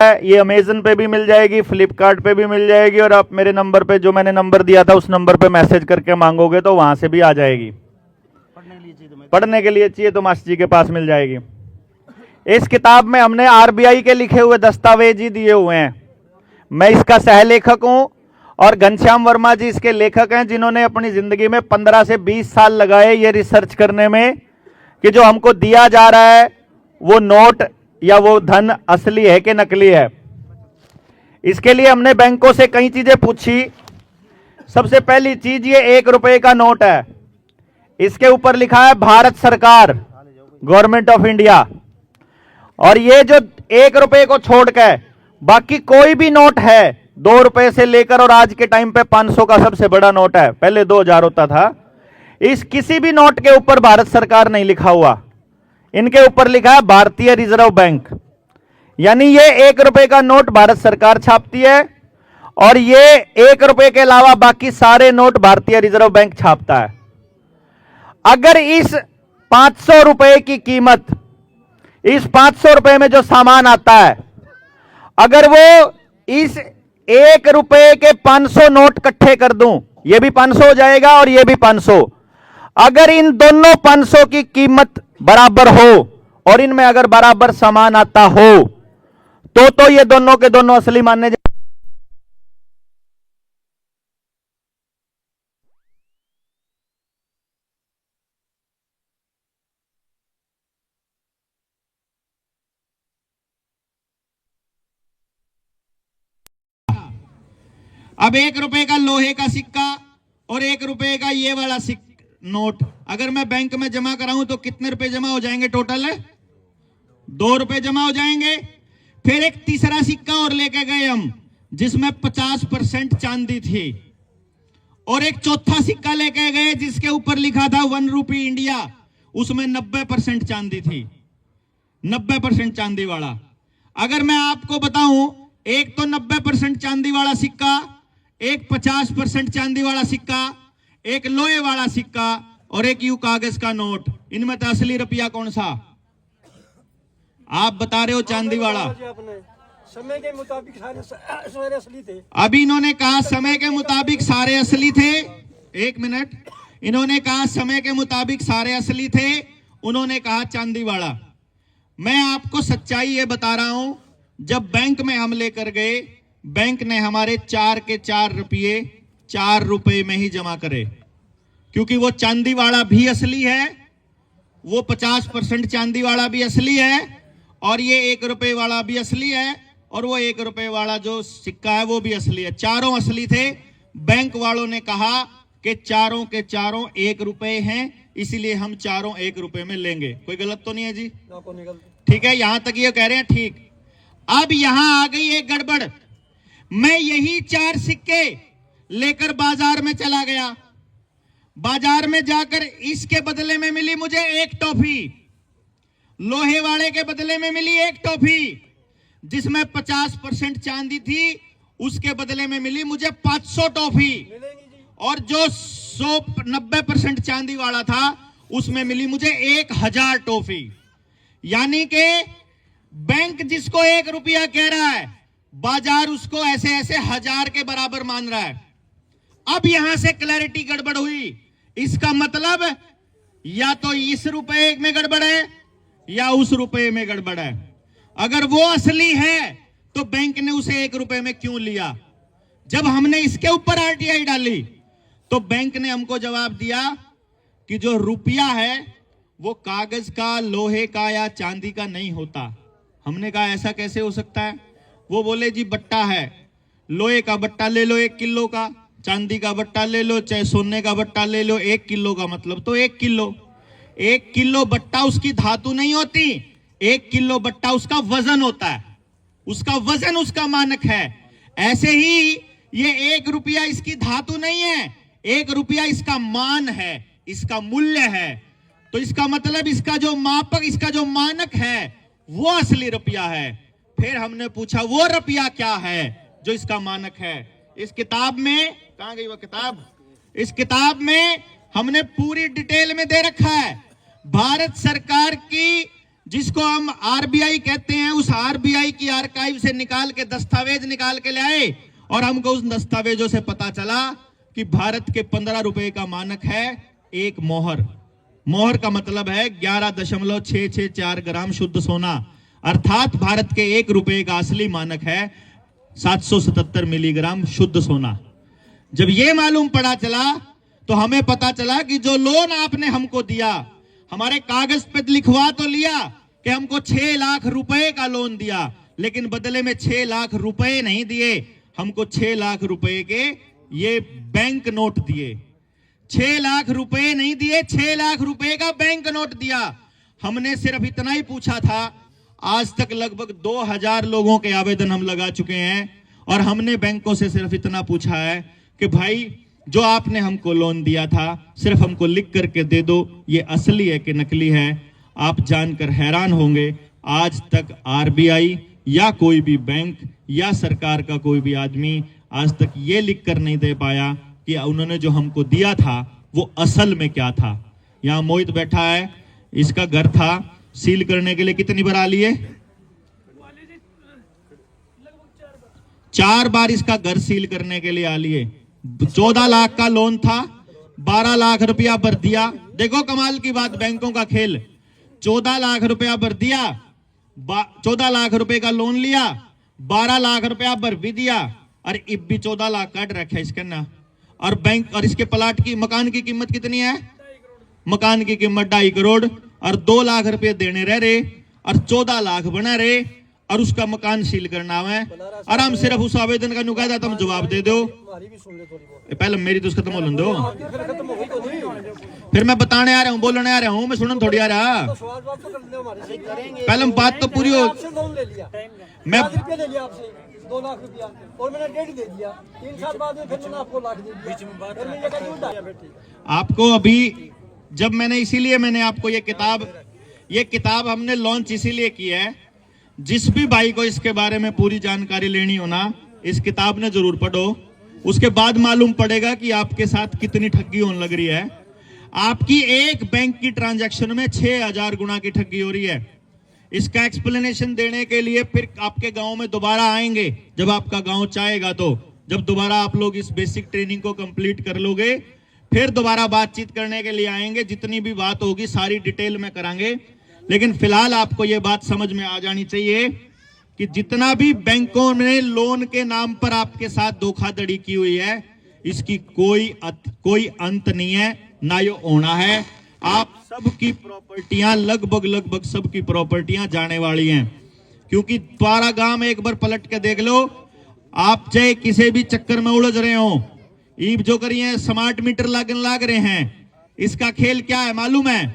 ये अमेजन पे भी मिल जाएगी, फ्लिपकार्ट पे भी मिल जाएगी, और आप मेरे नंबर पे, जो मैंने नंबर दिया था उस नंबर पे मैसेज करके मांगोगे तो वहां से भी आ जाएगी। पढ़ने के लिए चाहिए तो मास्टर जी के पास मिल जाएगी। इस किताब में हमने आरबीआई के लिखे हुए दस्तावेज ही दिए हुए हैं। मैं इसका सह लेखक हूं और घनश्याम वर्मा जी इसके लेखक हैं, जिन्होंने अपनी जिंदगी में 15 से 20 साल लगाए ये रिसर्च करने में कि जो हमको दिया जा रहा है वो नोट या वो धन असली है कि नकली है। इसके लिए हमने बैंकों से कई चीजें पूछी। सबसे पहली चीज, ये 1 रुपए का नोट है, इसके ऊपर लिखा है भारत सरकार, गवर्नमेंट ऑफ इंडिया। और ये जो 1 रुपए को छोड़कर बाकी कोई भी नोट है, 2 रुपए से लेकर और आज के टाइम पे 500 का सबसे बड़ा नोट है, पहले 2000 होता था, इस किसी भी नोट के ऊपर भारत सरकार नहीं लिखा हुआ। इनके ऊपर लिखा है भारतीय रिजर्व बैंक। यानी ये 1 रुपए का नोट भारत सरकार छापती है और ये 1 रुपए के अलावा बाकी सारे नोट भारतीय रिजर्व बैंक छापता है। अगर इस 500 रुपए की कीमत, इस 500 रुपए में जो सामान आता है, अगर वो इस 1 रुपए के 500 नोट इकट्ठे कर दूं, ये भी 500 हो जाएगा और ये भी 500, अगर इन दोनों 500 की कीमत बराबर हो और इनमें अगर बराबर सामान आता हो तो ये दोनों के दोनों असली माने जाए। अब 1 रुपए का लोहे का सिक्का और 1 रुपए का ये वाला नोट अगर मैं बैंक में जमा कराऊं तो कितने रुपए जमा हो जाएंगे? टोटल है 2 रुपए जमा हो जाएंगे। फिर एक तीसरा सिक्का और लेके गए हम, जिसमें 50% चांदी थी, और एक चौथा सिक्का लेके गए जिसके ऊपर लिखा था 1 रुपी इंडिया, उसमें 90% चांदी थी, 90% चांदी वाला। अगर मैं आपको बताऊं, एक तो 90% चांदी वाला सिक्का, एक 50% चांदी वाला सिक्का, एक लोहे वाला सिक्का और एक यूं कागज का नोट, इनमें तो असली रुपया कौन सा? आप बता रहे हो चांदी वाला। समय के मुताबिक सारे असली थे। अभी इन्होंने कहा समय के मुताबिक सारे असली थे। 1 मिनट, इन्होंने कहा समय के मुताबिक सारे असली थे, उन्होंने कहा चांदी वाला। मैं आपको सच्चाई ये बता रहा हूं, जब बैंक में हम लेकर गए, बैंक ने हमारे 4 के 4 रुपये 4 रुपए में ही जमा करे, क्योंकि वो चांदी वाला भी असली है, वो 50% चांदी वाला भी असली है, और ये 1 रुपए वाला भी असली है, और वो 1 रुपए वाला जो सिक्का है वो भी असली है। चारों असली थे। बैंक वालों ने कहा कि चारों के चारों 1 रुपए हैं, इसलिए हम चारों 1 रुपए में लेंगे। कोई गलत तो नहीं है जी? ठीक है, यहां तक ये कह रहे हैं ठीक। अब यहां आ गई एक गड़बड़। मैं यही 4 सिक्के लेकर बाजार में चला गया। बाजार में जाकर इसके बदले में मिली मुझे 1 टॉफी, लोहे वाले के बदले में मिली 1 टॉफी, जिसमें 50% चांदी थी, उसके बदले में मिली मुझे 500 टॉफी, और जो 90% चांदी वाला था उसमें मिली मुझे 1000 टॉफी। यानी कि बैंक जिसको 1 रुपया कह रहा है, बाजार उसको ऐसे ऐसे 1000 के बराबर मान रहा है। अब यहां से क्लैरिटी गड़बड़ हुई। इसका मतलब या तो इस रुपए में गड़बड़ है या उस रुपए में गड़बड़ है। अगर वो असली है तो बैंक ने उसे 1 रुपए में क्यों लिया? जब हमने इसके ऊपर आरटीआई डाली तो बैंक ने हमको जवाब दिया कि जो रुपया है वो कागज का, लोहे का या चांदी का नहीं होता। हमने कहा ऐसा कैसे हो सकता है? वो बोले जी बट्टा है, लोहे का बट्टा ले लो 1 किलो का, चांदी का बट्टा ले लो, चाहे सोने का बट्टा ले लो, 1 किलो का मतलब तो 1 किलो। 1 किलो बट्टा उसकी धातु नहीं होती, 1 किलो बट्टा उसका वजन होता है, उसका वजन उसका मानक है। ऐसे ही ये 1 रुपया इसकी धातु नहीं है, 1 रुपया इसका मान है, इसका मूल्य है। तो इसका मतलब इसका जो मापक, इसका जो मानक है वो असली रुपया है। फिर हमने पूछा वो रुपया क्या है जो इसका मानक है? इस किताब में, कहां गई वो किताब? इस किताब में हमने पूरी डिटेल में दे रखा है। भारत सरकार की जिसको हम आरबीआई कहते हैं, उस आरबीआई की आर्काइव से निकाल के दस्तावेज निकाल के ले आए और हमको उस दस्तावेजों से पता चला कि भारत के 15 रुपए का मानक है एक मोहर। मोहर का मतलब है 11.664 ग्राम शुद्ध सोना, अर्थात भारत के 1 रुपए का असली मानक है 777 मिलीग्राम शुद्ध सोना। जब ये मालूम पड़ा चला तो हमें पता चला कि जो लोन आपने हमको दिया, हमारे कागज पे लिखवा तो लिया कि हमको 6 लाख रुपए का लोन दिया, लेकिन बदले में 6 लाख रुपए नहीं दिए, हमको 6 लाख रुपए के ये बैंक नोट दिए। 6 लाख रुपए नहीं दिए, 6 लाख रुपए का बैंक नोट दिया। हमने सिर्फ इतना ही पूछा था। आज तक लगभग 2000 लोगों के आवेदन हम लगा चुके हैं और हमने बैंकों से सिर्फ इतना पूछा है कि भाई जो आपने हमको लोन दिया था सिर्फ हमको लिख करके दे दो, ये असली है कि नकली है। आप जानकर हैरान होंगे, आज तक आरबीआई या कोई भी बैंक या सरकार का कोई भी आदमी आज तक ये लिख कर नहीं दे पाया कि उन्होंने जो हमको दिया था वो असल में क्या था। यहां मोहित बैठा है, इसका घर था, सील करने के लिए कितनी बार आ लिए? 4 बार इसका घर सील करने के लिए आ लिए। 14 लाख का लोन था, 12 लाख रुपया भर दिया। देखो कमाल की बात, बैंकों का खेल। 14 लाख रुपया भर दिया, 14 लाख रुपए का लोन लिया, 12 लाख रुपया भर भी दिया और अब भी 14 लाख काट रखा है इसका ना। और बैंक और इसके प्लाट की मकान की कीमत कितनी है? मकान की कीमत 2.5 करोड़ और 2 लाख रुपए देने रह रहे और 14 लाख बना रहे और उसका मकान सील करना है। और हम सिर्फ उस आवेदन का नुकादा तुम जवाब दे दो। पहले मेरी तो खत्म हो दो, फिर मैं बताने आ रहा हूँ, बोलने आ रहा हूँ, मैं सुनने थोड़ी आ रहा। पहले बात तो पूरी हो। मैं 2 लाख रुपया और मैंने 1.5 दे दिया, 3 साल बाद में फिर मैंने आपको लाख दे दिया। बीच में बात आपको अभी जब मैंने आपको ये किताब हमने लॉन्च इसीलिए की है, जिस भी भाई को इसके बारे में पूरी जानकारी लेनी हो ना, इस किताब ने जरूर पढ़ो। उसके बाद मालूम पड़ेगा कि आपके साथ कितनी ठगी होने लग रही है। आपकी एक बैंक की ट्रांजैक्शन में 6000 गुना की ठगी हो रही है। इसका एक्सप्लेनेशन देने के लिए फिर आपके गांव में दोबारा आएंगे, जब आपका गांव चाहेगा तो। जब दोबारा आप लोग इस बेसिक ट्रेनिंग को कंप्लीट कर लोगे, फिर दोबारा बातचीत करने के लिए आएंगे। जितनी भी बात होगी सारी डिटेल में करांगे, लेकिन फिलहाल आपको यह बात समझ में आ जानी चाहिए कि जितना भी बैंकों ने लोन के नाम पर आपके साथ धोखाधड़ी की हुई है, इसकी कोई अंत नहीं है, ना ये होना है। आप सबकी प्रॉपर्टियां लगभग सबकी प्रॉपर्टियां जाने वाली हैं, क्योंकि द्वारा गांव एक बार पलट के देख लो। आप चाहे किसी भी चक्कर में उलझ रहे हो, ईब जो करिए स्मार्ट मीटर लाग रहे हैं, इसका खेल क्या है मालूम है?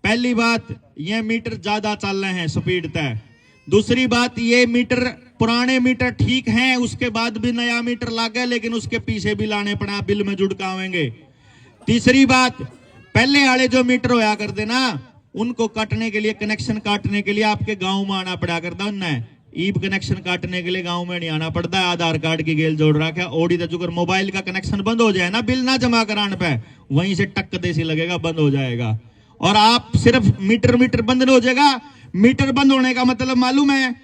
पहली बात, ये मीटर ज्यादा चल रहे हैं, स्पीड तय। दूसरी बात, ये मीटर पुराने मीटर ठीक हैं, उसके बाद भी नया मीटर लागे, लेकिन उसके पीछे भी लाने पड़ा, बिल में जुड़कावेंगे। तीसरी बात, पहले वाले जो मीटर होया करते ना, उनको काटने के लिए, कनेक्शन काटने के लिए आपके गांव में आना पड़ा करता। उन्हें ईब कनेक्शन काटने के लिए गांव में नहीं आना पड़ता है, आधार कार्ड की गेल जोड़ रखा है। ओडी तो जुगर मोबाइल का कनेक्शन बंद हो जाए ना, बिल ना जमा कराने पे, वहीं से टक देसी लगेगा, बंद हो जाएगा। और आप सिर्फ मीटर बंद हो जाएगा। मीटर बंद होने का मतलब मालूम है?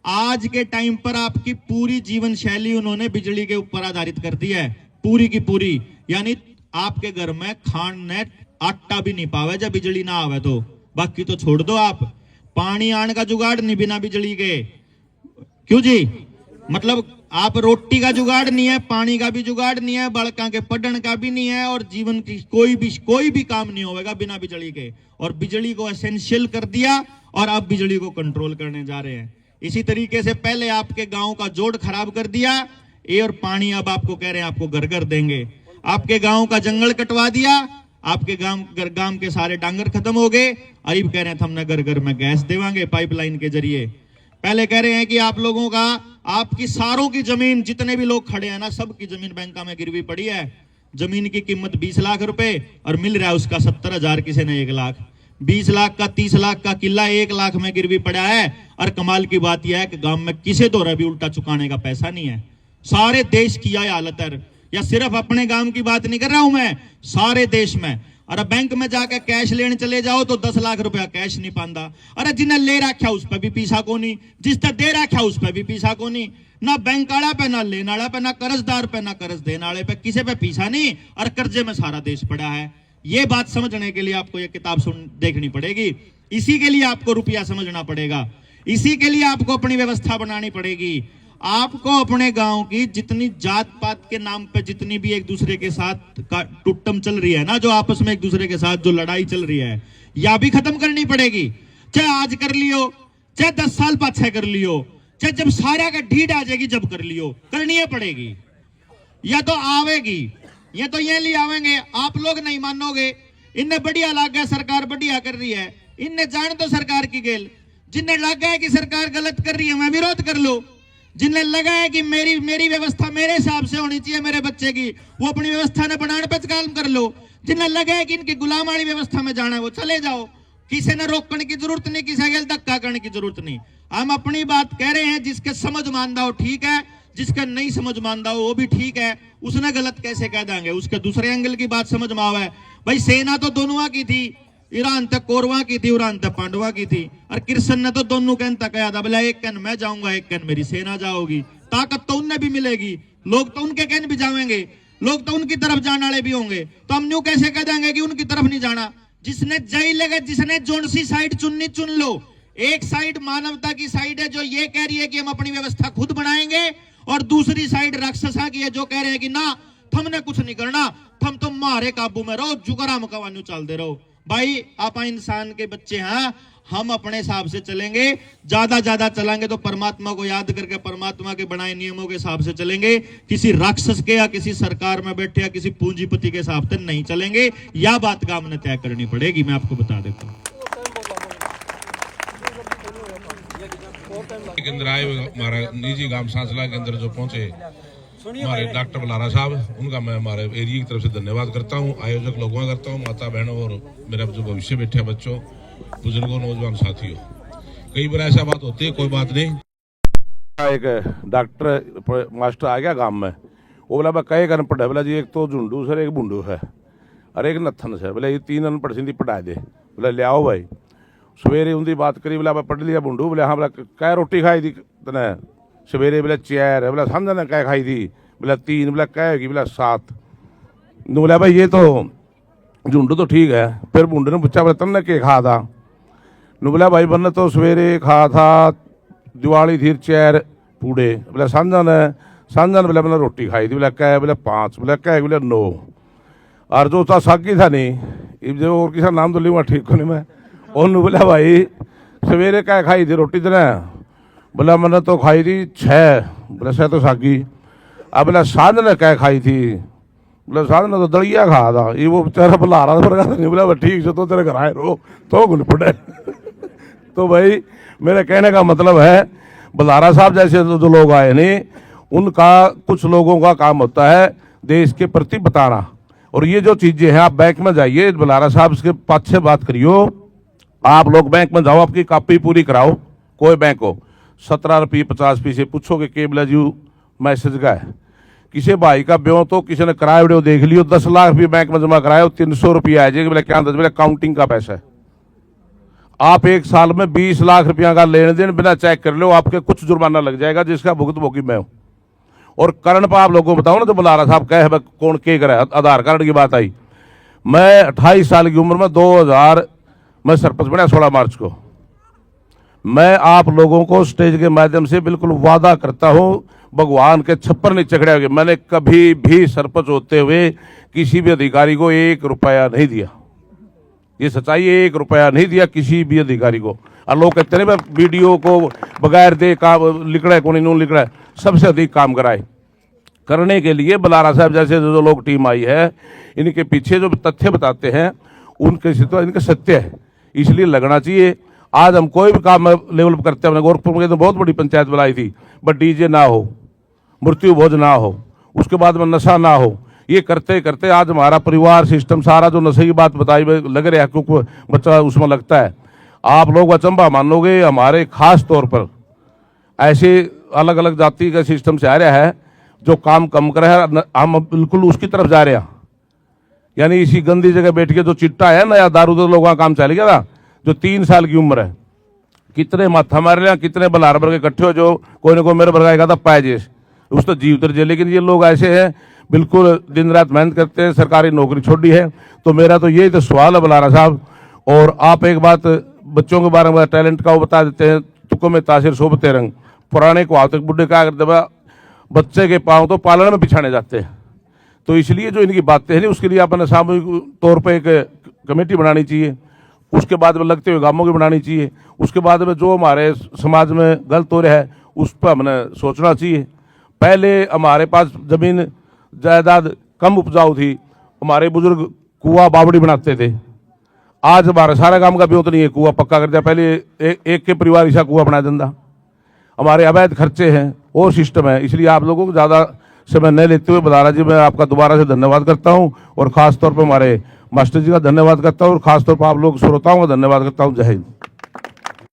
आज के टाइम पर आपकी पूरी जीवन शैली उन्होंने बिजली के ऊपर आधारित कर दी है, पूरी की पूरी। यानी आपके घर में खाने आटा भी नहीं पावे जब बिजली ना आवे तो, बाकी तो छोड़ दो आप। पानी आने का जुगाड़ नहीं बिना बिजली के, क्यों जी? मतलब आप रोटी का जुगाड़ नहीं है, पानी का भी जुगाड़ नहीं है, बड़का के पढ़ने का भी नहीं है, और जीवन की कोई भी काम नहीं होगा बिना बिजली के। और बिजली को एसेंशियल कर दिया और अब बिजली को कंट्रोल करने जा रहे हैं। इसी तरीके से पहले आपके गांव का जोड़ खराब कर दिया, ये और पानी अब आपको कह रहे हैं आपको घर देंगे। आपके गांव का जंगल कटवा दिया, आपके गांव के सारे डांगर खत्म हो गए, और अब कह रहे हैं हमने घर में गैस देवांगे पाइपलाइन के जरिए। पहले कह रहे हैं कि आप लोगों का, आपकी सारों की जमीन, जितने भी लोग खड़े हैं ना, सबकी जमीन बैंकों में गिरवी पड़ी है। जमीन की कीमत 20 लाख रुपए और मिल रहा है उसका 70,000, किसी ने 1 लाख। 20 लाख का 30 लाख का किला 1 लाख में गिरवी पड़ा है। और कमाल की बात यह है कि गांव में किसी दौरा भी उल्टा चुकाने का पैसा नहीं है। सारे देश की यह हालत है, या सिर्फ अपने गांव की बात नहीं कर रहा हूं मैं, सारे देश में। अरे बैंक में जाकर कैश लेने चले जाओ तो 10 लाख रुपया कैश नहीं पांदा। अरे जिन्हें ले रखा उस पर भी पीसा को नहीं, जिसने दे रखा उस पर भी पीसा को नहीं। ना बैंक वाला पे, ना लेने वाला पे, ना कर्जदार पे, ना कर्ज देने वाले पे, किसी पे पीसा नहीं। और कर्जे में सारा देश पड़ा है। ये बात समझने के लिए आपको ये किताब देखनी पड़ेगी। इसी के लिए आपको रुपया समझना पड़ेगा। इसी के लिए आपको अपनी व्यवस्था बनानी पड़ेगी। आपको अपने गांव की जितनी जात पात के नाम पे जितनी भी एक दूसरे के साथ टुट्टम चल रही है ना, जो आपस में एक दूसरे के साथ जो लड़ाई चल रही है, या भी खत्म करनी पड़ेगी। चाहे आज कर लियो, चाहे 10 साल पाछे कर लियो, चाहे जब सारा का ढीठ आ जाएगी जब कर लियो, करनी है पड़ेगी। या तो आवेगी, या तो ये लिए आवेंगे। आप लोग नहीं मानोगे। इनने बढ़िया लगा है, सरकार बढ़िया कर रही है। इनने जान तो सरकार की गेल। जिन्हें लगा है कि सरकार गलत कर रही है, मैं विरोध कर लो। जिन्हें लगा है कि मेरी व्यवस्था मेरे हिसाब से होनी चाहिए मेरे बच्चे की, वो अपनी व्यवस्था ने बनाने पर काम कर लो। जिन्हें लगा है कि इनकी गुलाम वाली व्यवस्था में जाना है, वो चले जाओ। किसी ने रोकने की जरूरत नहीं, किसी के धक्का करने की जरूरत नहीं। हम अपनी बात कह रहे हैं। जिसके समझ मानदा हो ठीक है, जिसका नहीं समझ मानदा हो वो भी ठीक है। उसने गलत कैसे कह देंगे, उसके दूसरे एंगल की बात समझ में आवे। भाई सेना तो दोनों की थी, ईरान तक कौरवा की थी, ईरान तक पांडवा की थी। और कृष्ण ने तो दोनों कहन तक कहा था, बोला एक कहन मैं जाऊंगा, एक कहन मेरी सेना जाओगी। ताकत तो उनने भी मिलेगी, लोग तो उनके कहन भी जाएंगे, लोग तो उनकी तरफ जाने वाले भी होंगे। तो हम यूं कैसे कह देंगे कि उनकी तरफ नहीं जाना। जिसने जय लगे, जिसने जोन सी साइड चुननी चुन लो। एक साइड मानवता की साइड है जो ये कह रही है कि हम अपनी व्यवस्था खुद बनाएंगे, और दूसरी साइड राक्षसा की है जो कह रहे हैं कि ना हमने कुछ नहीं करना, हम तो मारे काबू में रहो, जुगरा मकवानू चलते रहो। भाई आप इंसान के बच्चे हैं, हम अपने हिसाब से चलेंगे। ज्यादा चलेंगे तो परमात्मा को याद करके परमात्मा के बनाए नियमों के हिसाब से चलेंगे। किसी राक्षस के या किसी सरकार में बैठे या किसी पूंजीपति के हिसाब से नहीं चलेंगे। यह बात का हमने तय करनी पड़ेगी। मैं आपको बता देता हूँ। के अंदर आए हुए हमारा निजी गांव सांसला के अंदर जो पहुंचे हमारे डॉक्टर बलारा साहब, उनका मैं हमारे एरिया की तरफ से धन्यवाद करता हूं। आयोजक लोगों का करता हूं, माता बहनों और मेरा जो भविष्य बैठे बच्चों, बुजुर्गों, नौजवान साथियों। कई बार ऐसा बात होती है, कोई बात नहीं। एक डॉक्टर मास्टर आ गया गांव में, वो बोला कई अनपढ़ है। बोला जी एक तो झुंडू सर, एक बुंडू है और एक नथन से। बोला ये 3 अनपढ़ सिंधी पढ़ा दे। बोला ले आओ भाई। सवेरे उनकी बात करी। बोला मैं पढ़ लिया बुंडू। बोला हाँ। बोला क्या रोटी खाई थी तने सवेरे? बोला 4 है। बोला समझा ना क्या खाई थी? बोला 3। बोला क्या होगी? बोला 7। बोला भाई ये तो झुंडू तो ठीक है। फिर बुंडू ने पूछा बोला तन्ने क्या खा था? बोला भाई बन्ने तो सवेरे खा था दिवाली थी 4 पूड़े। बोला समझा ने? बोला मैंने रोटी खाई थी। बोला क्या? बोला 5। बोला क्या? बोला 9। और जो था साकी था नहीं, जो और किसी नाम तो लिया ठीक को नहीं मैं। उन्होंने बोला भाई सवेरे क्या खाई थी रोटी तेने? बोला मैंने तो खाई थी 6। बोला 6 तो सागी। अब बोला साँझ ने क्या खाई थी? बोला साँझ ने तो दलिया खा था। ये वो बेचारा बुला रहा था नहीं। बोला ठीक से तो तेरे घर आए रो तो गुल पड़े। तो भाई मेरे कहने का मतलब है बलारा साहब जैसे जो लोग आए नहीं, उनका कुछ लोगों का काम होता है देश के प्रति बताना। और ये जो चीजें हैं, आप बैंक में जाइए, बलारा साहब के पास से बात करियो। आप लोग बैंक में जाओ, आपकी कॉपी पूरी कराओ, कोई बैंक हो, 17 रुपये 50 पैसे पूछोगे केबला जी मैसेज का है। किसी भाई का ब्यों तो किसी ने कराया वीडियो देख लियो, 10 लाख रुपये बैंक में जमा कराए, 300 रुपये आ जाएगी। बोले क्या? बोले काउंटिंग का पैसा है। आप एक साल में 20 लाख रुपया का लेन देन बिना चेक कर लो, आपके कुछ जुर्माना लग जाएगा जिसका भुगतभोगी मैं हूं। और करण पर आप लोगों को बताओ ना, तो बलारा साहब कहे कौन के करे, आधार कार्ड की बात आई। मैं 28 साल की उम्र में 2000 मैं सरपंच बना 16 मार्च को। मैं आप लोगों को स्टेज के माध्यम से बिल्कुल वादा करता हूं, भगवान के छप्पर नीचे खड़े होंगे, मैंने कभी भी सरपंच होते हुए किसी भी अधिकारी को 1 रुपया नहीं दिया। ये सच्चाई, 1 रुपया नहीं दिया किसी भी अधिकारी को। और लोग कहते हैं वीडियो को बगैर दे काम लिखड़ा कौन नहीं लिखड़ा, सबसे अधिक काम कराए करने के लिए बलारा साहब जैसे जो लोग टीम आई है, इनके पीछे जो तथ्य बताते हैं उनके तो इनके सत्य है, इसलिए लगना चाहिए। आज हम कोई भी काम लेवल पर करते हैं, गोरखपुर में तो बहुत बड़ी पंचायत बुलाई थी, बट डीजे ना हो, मृत्यु भोज ना हो, उसके बाद में नशा ना हो। ये करते करते आज हमारा परिवार सिस्टम सारा जो नशे की बात बताई लग रहा है, क्योंकि बच्चा उसमें लगता है। आप लोग अचंभा मानोगे, हमारे खास तौर पर ऐसे अलग अलग जाति का सिस्टम से आ रहा है जो काम कम कर रहा है, हम बिल्कुल उसकी तरफ जा रहे हैं। यानी इसी गंदी जगह बैठ के जो चिट्टा है ना, या दारू तो लोगों का काम चल गया था, जो 3 साल की उम्र है, कितने माथा मार लिया, कितने बलार भर के इकट्ठे हो, जो कोई ना कोई मेरे भरगाएगा था पैजेस, उस तो जीव उतर जाए। लेकिन ये लोग ऐसे हैं, बिल्कुल दिन रात मेहनत करते हैं, सरकारी नौकरी छोड़ी है। तो मेरा तो यही तो सवाल है बलारा साहब, और आप एक बात बच्चों के बारे में टैलेंट का वो बता देते हैं, तुको में तासिर शोभते रंग, पुराने को आवतक बुढ़े क्या करते बा, बच्चे के पाँव तो पालन में पिछाने जाते हैं। तो इसलिए जो इनकी बातें हैं उसके लिए अपने सामूहिक तौर पर एक कमेटी बनानी चाहिए, उसके बाद में लगते हुए गांवों की बनानी चाहिए, उसके बाद में जो हमारे समाज में गलत हो रहा है उस पर हमने सोचना चाहिए। पहले हमारे पास जमीन जायदाद कम उपजाऊ थी, हमारे बुजुर्ग कुआं बावड़ी बनाते थे। आज हमारे सारा काम का भी नहीं है, कुआं पक्का कर दिया, पहले एक के परिवार ऐसा कुआं बना देता। हमारे अवैध खर्चे हैं और सिस्टम है। इसलिए आप लोगों को ज़्यादा समय न लेते हुए बलारा जी मैं आपका दोबारा से धन्यवाद करता हूं, और खास तौर पर हमारे मास्टर जी का धन्यवाद करता हूं, और खास तौर पर आप लोग श्रोताओं का धन्यवाद करता हूं। जय हिंद।